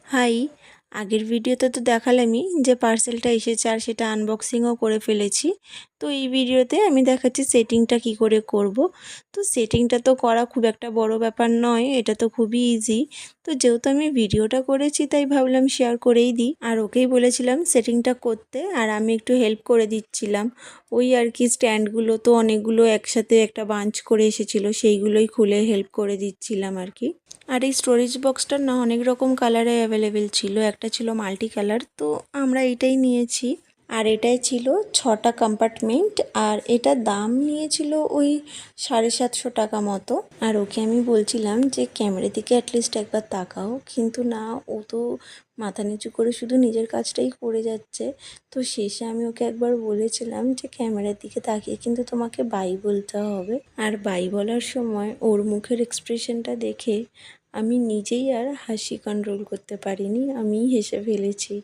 High, আগের ভিডিওতে তো দেখালামই যে পার্সেলটা এসেছে আর সেটা আনবক্সিংও করে ফেলেছি। তো এই ভিডিওতে আমি দেখাচ্ছি সেটিংটা কি করে করব। তো সেটিংটা তো করা খুব একটা বড় ব্যাপার নয়, এটা তো খুবই ইজি। তো যেহেতু আমি ভিডিওটা করেছি তাই ভাবলাম শেয়ার করেই দিই। আর ওকেই বলেছিলাম সেটিংটা করতে, আর আমি একটু হেল্প করে দিচ্ছিলাম। ওই আর কি, স্ট্যান্ডগুলো তো অনেকগুলো একসাথে একটা বাঞ্চ করে এসেছিলো, সেইগুলোই খুলে হেল্প করে দিচ্ছিলাম আর কি। আর এই স্টোরেজ বক্সটার না অনেক রকম কালারে অ্যাভেলেবেল ছিল, একটা ছিল মাল্টি কালার, তো আমরা এটাই নিয়েছি। আর এটাই ছিল 6টা কম্পার্টমেন্ট, আর এটার দাম নিয়েছিল ওই 750 টাকা মতো। আর ওকে আমি বলছিলাম যে ক্যামেরার দিকে অ্যাটলিস্ট একবার তাকাও, কিন্তু না, ও তো মাথা নিচু করে শুধু নিজের কাজটাই করে যাচ্ছে। তো শেষে আমি ওকে একবার বলেছিলাম যে ক্যামেরার দিকে তাকিয়ে কিন্তু তোমাকে বাই বলতে হবে। আর বাই বলার সময় ওর মুখের এক্সপ্রেশনটা দেখে আমি নিজেই আর হাসি কন্ট্রোল করতে পারিনি, আমিই হেসে ফেলেছি।